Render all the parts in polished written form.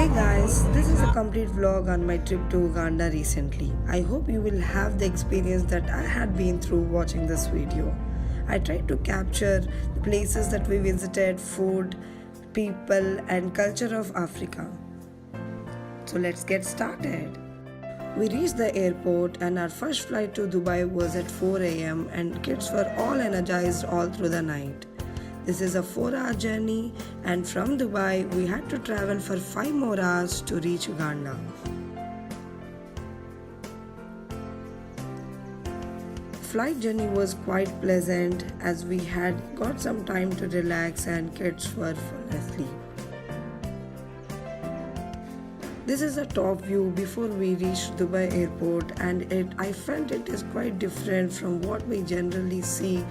Hey guys, this is a complete vlog on my trip to Uganda recently. I hope you will have the experience that I had been through watching this video. I tried to capture the places that we visited, food, people, and culture of Africa. So let's get started. We reached the airport and our first flight to Dubai was at 4 am and kids were all energized all through the night. This is a 4-hour journey and from Dubai we had to travel for 5 more hours to reach Uganda. Flight journey was quite pleasant as we had got some time to relax and kids were full asleep. This is a top view before we reached Dubai airport and I felt it is quite different from what we generally see.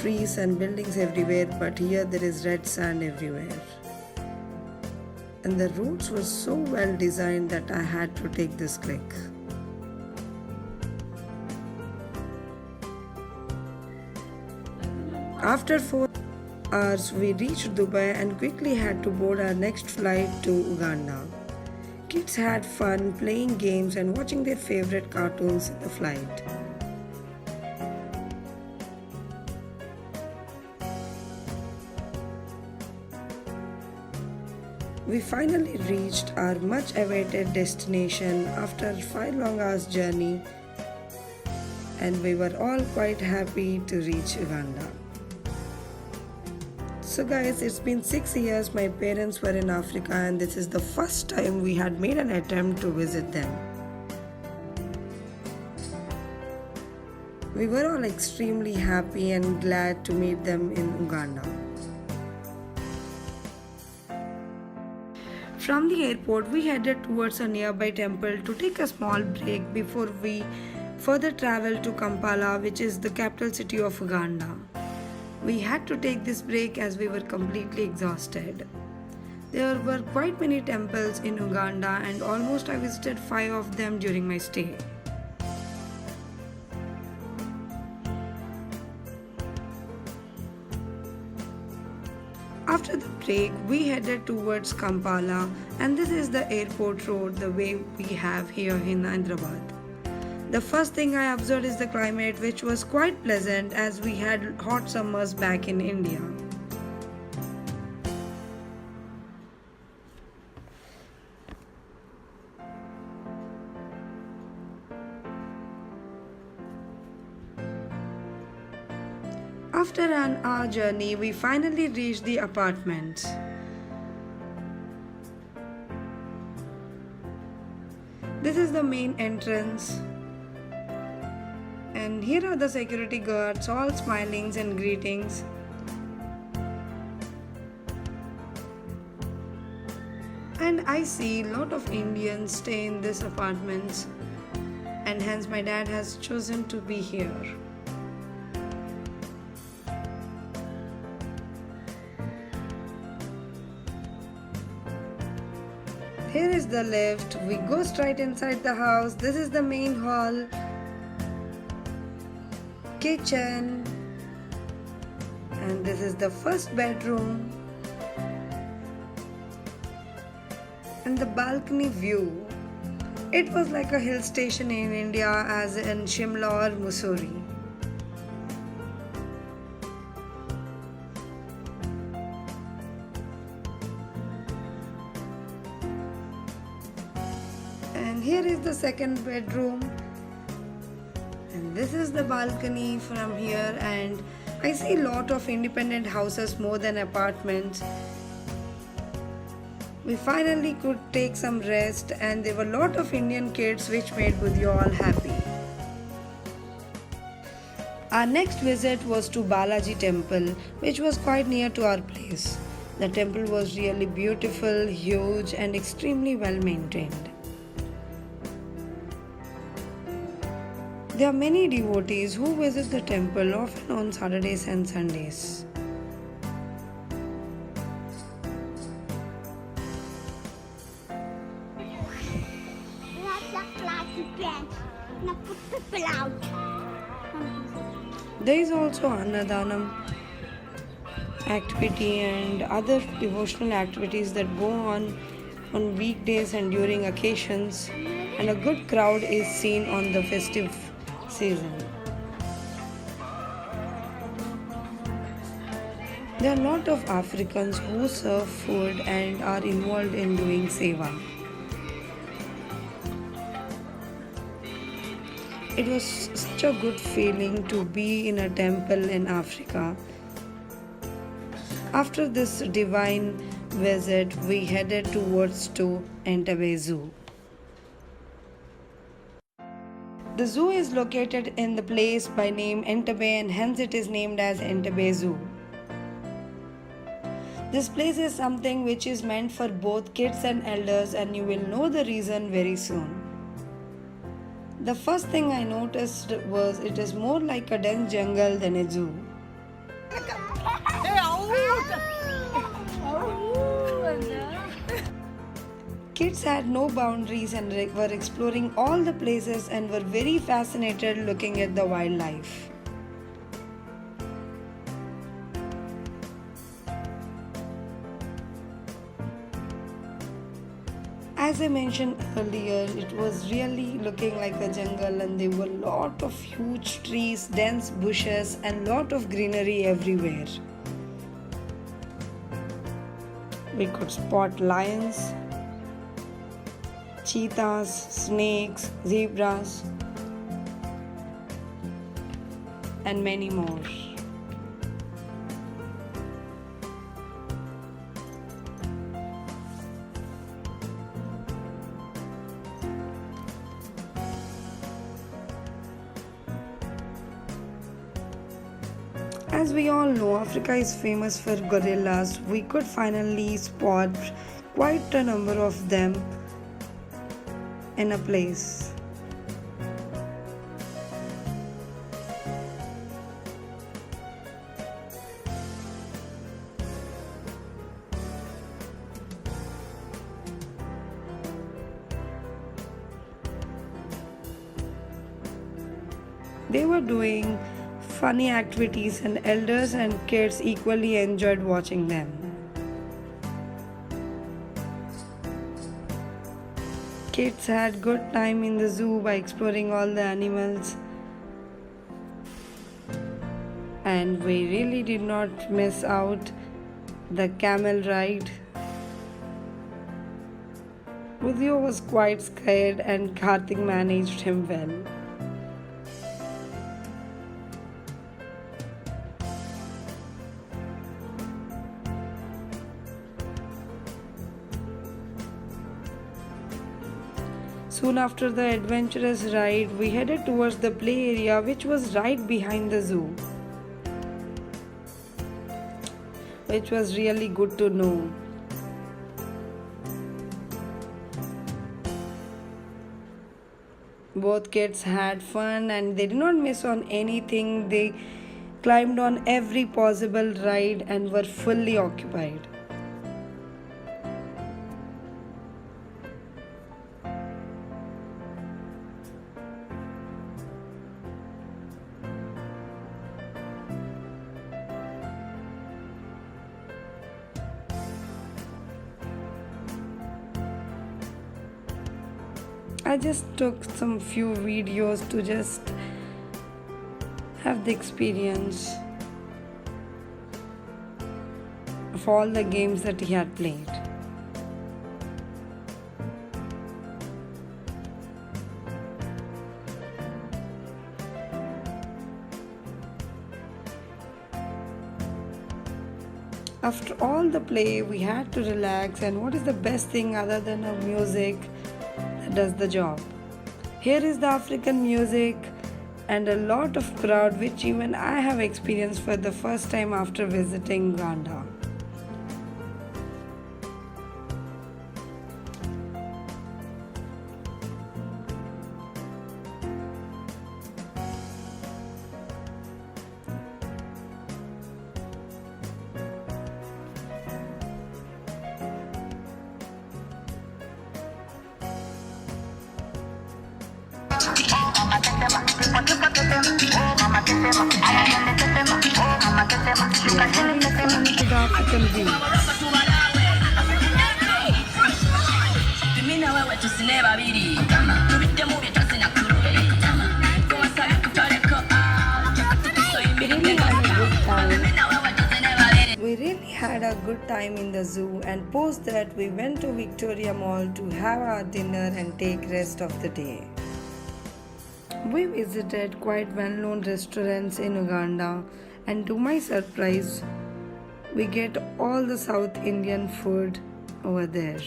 Trees and buildings everywhere, but here there is red sand everywhere. And the routes were so well designed that I had to take this click. After 4 hours, we reached Dubai and quickly had to board our next flight to Uganda. Kids had fun playing games and watching their favorite cartoons in the flight. We finally reached our much awaited destination after 5 long hours journey and we were all quite happy to reach Uganda. So guys, it's been 6 years my parents were in Africa and this is the first time we had made an attempt to visit them. We were all extremely happy and glad to meet them in Uganda. From the airport, we headed towards a nearby temple to take a small break before we further traveled to Kampala, which is the capital city of Uganda. We had to take this break as we were completely exhausted. There were quite many temples in Uganda and almost I visited 5 of them during my stay. After the break, we headed towards Kampala and this is the airport road the way we have here in Hyderabad. The first thing I observed is the climate, which was quite pleasant as we had hot summers back in India. After an hour journey, we finally reached the apartments. This is the main entrance. And here are the security guards, all smilings and greetings. And I see a lot of Indians stay in these apartments and hence my dad has chosen to be here. Here is the lift. We go straight inside the house. This is the main hall, kitchen, and this is the first bedroom and the balcony view. It was like a hill station in India as in Shimla or Mussoorie. And here is the second bedroom and this is the balcony from here and I see a lot of independent houses more than apartments. We finally could take some rest and there were a lot of Indian kids which made Budhya all happy. Our next visit was to Balaji temple which was quite near to our place. The temple was really beautiful, huge and extremely well maintained. There are many devotees who visit the temple often on Saturdays and Sundays. There is also Annadanam activity and other devotional activities that go on on weekdays and during occasions, and a good crowd is seen on the festive season. There are a lot of Africans who serve food and are involved in doing seva. It was such a good feeling to be in a temple in Africa. After this divine visit, we headed towards to Entebbe Zoo. The zoo is located in the place by name Entebbe, and hence it is named as Entebbe Zoo. This place is something which is meant for both kids and elders, and you will know the reason very soon. The first thing I noticed was it is more like a dense jungle than a zoo. Kids had no boundaries and were exploring all the places and were very fascinated looking at the wildlife. As I mentioned earlier, it was really looking like a jungle, and there were a lot of huge trees, dense bushes, and lot of greenery everywhere. We could spot lions, cheetahs, snakes, zebras, and many more. As we all know, Africa is famous for gorillas. We could finally spot quite a number of them in a place. They were doing funny activities, and elders and kids equally enjoyed watching them. Kids had good time in the zoo by exploring all the animals, and we really did not miss out the camel ride. Budhio was quite scared and Karthik managed him well. Soon after the adventurous ride, we headed towards the play area, which was right behind the zoo, which was really good to know. Both kids had fun and they did not miss on anything. They climbed on every possible ride and were fully occupied. I just took some few videos to just have the experience of all the games that he had played. After all the play, we had to relax, and what is the best thing other than a music that does the job? Here is the African music and a lot of crowd, which even I have experienced for the first time after visiting Uganda. To the African view. We really had a good time in the zoo, and post that we went to Victoria Mall to have our dinner and take rest of the day. We visited quite well-known restaurants in Uganda, and to my surprise, we get all the South Indian food over there.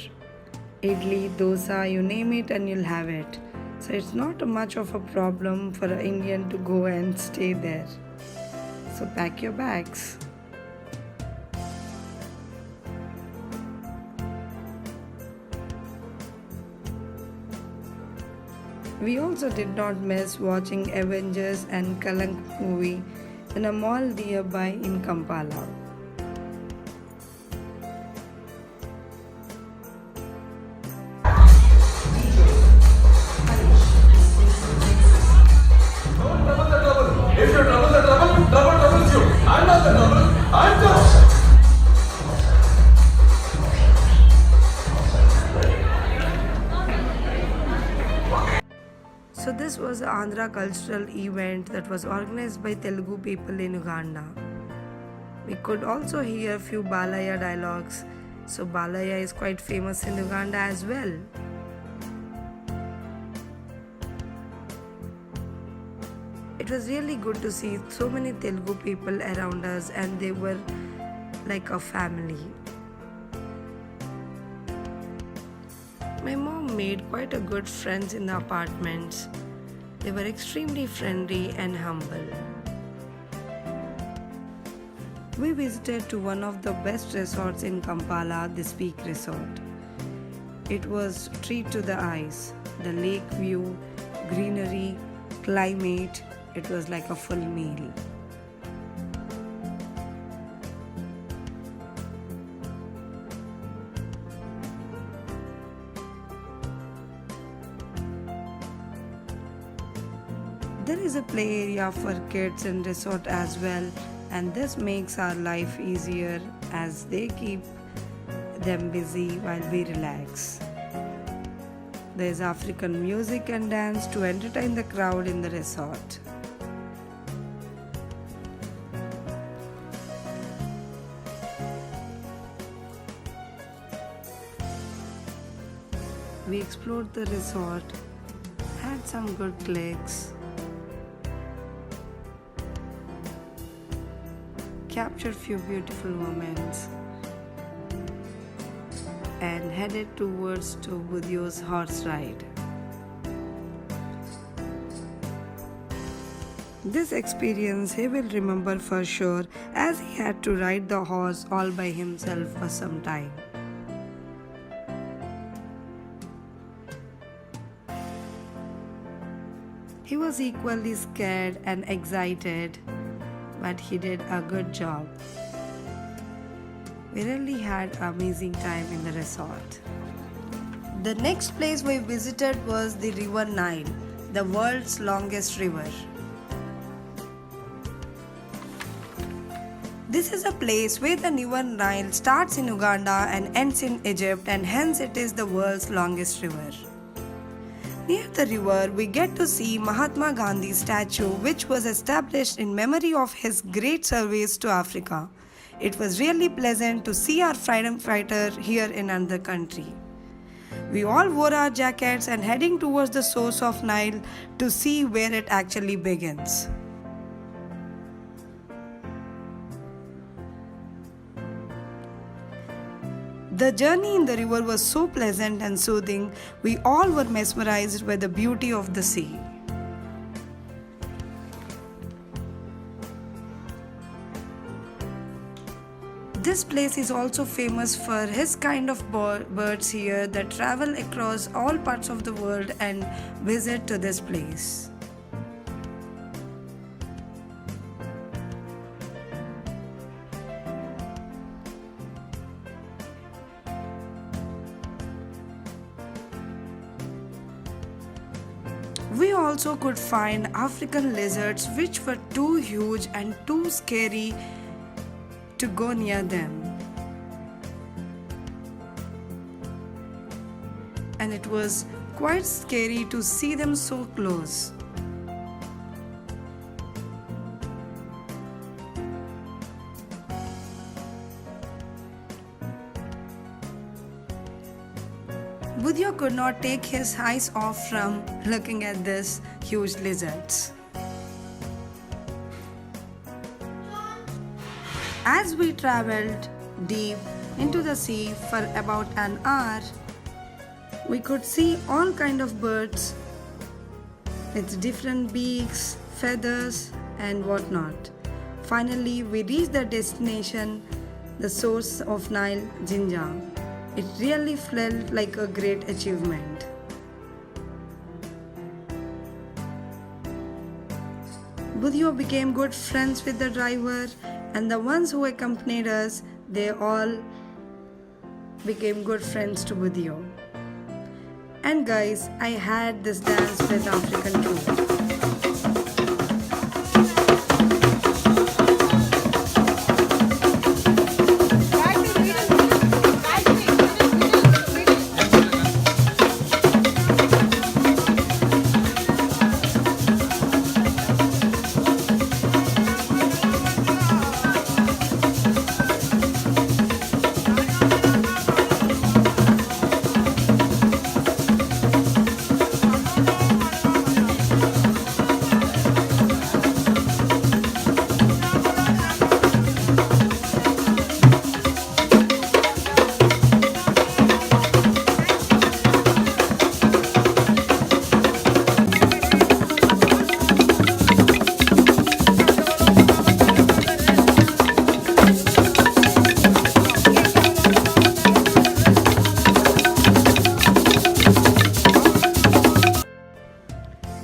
Idli, dosa, you name it and you'll have it. So it's not much of a problem for an Indian to go and stay there. So pack your bags. We also did not miss watching Avengers and Kalank movie in a mall nearby in Kampala. So this was the Andhra cultural event that was organized by Telugu people in Uganda. We could also hear a few Balaya dialogues. So Balaya is quite famous in Uganda as well. It was really good to see so many Telugu people around us, and they were like a family. My mom made quite a good friends in the apartments. They were extremely friendly and humble. We visited to one of the best resorts in Kampala, the Speak Resort. It was treat to the eyes. The lake view, greenery, climate, it was like a full meal. There is a play area for kids in resort as well, and this makes our life easier as they keep them busy while we relax. There is African music and dance to entertain the crowd in the resort. We explored the resort, had some good clicks, captured few beautiful moments, and headed towards to Budio's horse ride. This experience he will remember for sure, as he had to ride the horse all by himself for some time. He was equally scared and excited, but he did a good job. We really had an amazing time in the resort. The next place we visited was the River Nile, the world's longest river. This is a place where the River Nile starts in Uganda and ends in Egypt, and hence it is the world's longest river. Near the river, we get to see Mahatma Gandhi's statue, which was established in memory of his great service to Africa. It was really pleasant to see our freedom fighter here in another country. We all wore our jackets and heading towards the source of Nile to see where it actually begins. The journey in the river was so pleasant and soothing, we all were mesmerized by the beauty of the sea. This place is also famous for his kind of birds here that travel across all parts of the world and visit to this place. We also could find African lizards which were too huge and too scary to go near them. and it was quite scary to see them so close. Budhyo could not take his eyes off from looking at these huge lizards. As we traveled deep into the sea for about an hour, we could see all kinds of birds with different beaks, feathers and whatnot. Finally, we reached the destination, the source of Nile, Jinja. It really felt like a great achievement. Budhyo became good friends with the driver, and the ones who accompanied us, they all became good friends to Budhyo. And guys, I had this dance with African troupe.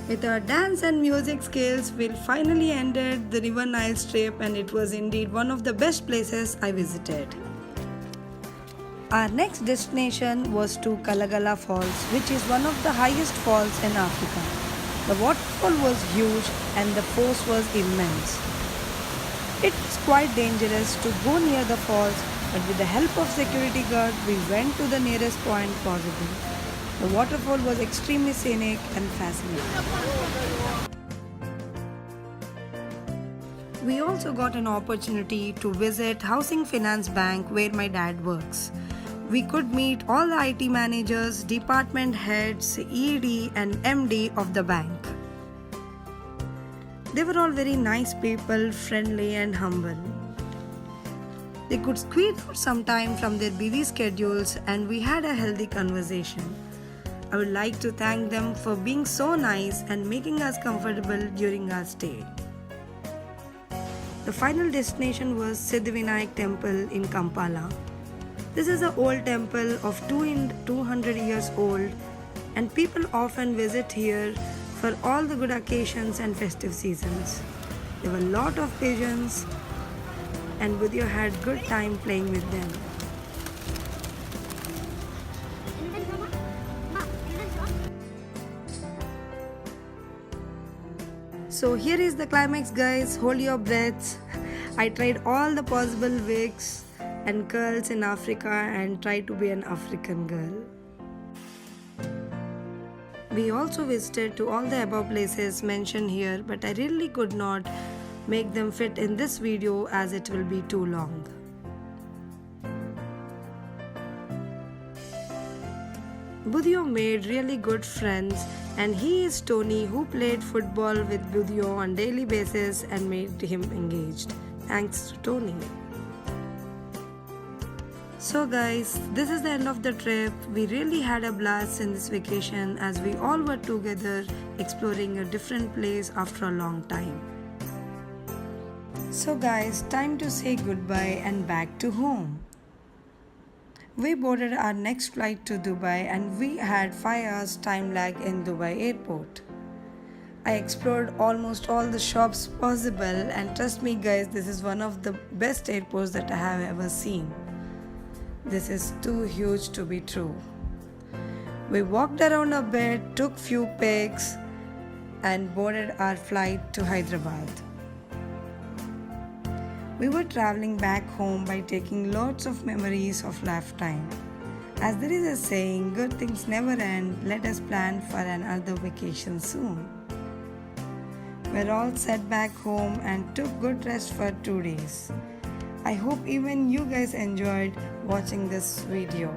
With our dance and music skills, we finally ended the River Nile trip, and it was indeed one of the best places I visited. Our next destination was to Kalagala Falls, which is one of the highest falls in Africa. The waterfall was huge and the force was immense. It was quite dangerous to go near the falls, but with the help of security guard, we went to the nearest point possible. The waterfall was extremely scenic and fascinating. We also got an opportunity to visit Housing Finance Bank where my dad works. We could meet all the IT managers, department heads, ED and MD of the bank. They were all very nice people, friendly and humble. They could squeeze out some time from their busy schedules, and we had a healthy conversation. I would like to thank them for being so nice and making us comfortable during our stay. The final destination was Siddhivinayak Temple in Kampala. This is an old temple of 200 years old, and people often visit here for all the good occasions and festive seasons. There were a lot of pigeons, and Budhyo had good time playing with them. So here is the climax, guys. Hold your breaths. I tried all the possible wigs and curls in Africa and tried to be an African girl. We also visited to all the above places mentioned here, but I really could not make them fit in this video as it will be too long. Budhyo made really good friends, and he is Tony, who played football with Budhyo on daily basis and made him engaged. Thanks to Tony. So guys, this is the end of the trip. We really had a blast in this vacation as we all were together exploring a different place after a long time. So guys, time to say goodbye and back to home. We boarded our next flight to Dubai, and we had 5 hours time lag in Dubai airport. I explored almost all the shops possible, and trust me guys, this is one of the best airports that I have ever seen. This is too huge to be true. We walked around a bit, took few pics and boarded our flight to Hyderabad. We were traveling back home by taking lots of memories of lifetime. As there is a saying, good things never end. Let us plan for another vacation soon. We're all set back home and took good rest for 2 days. I hope even you guys enjoyed watching this video.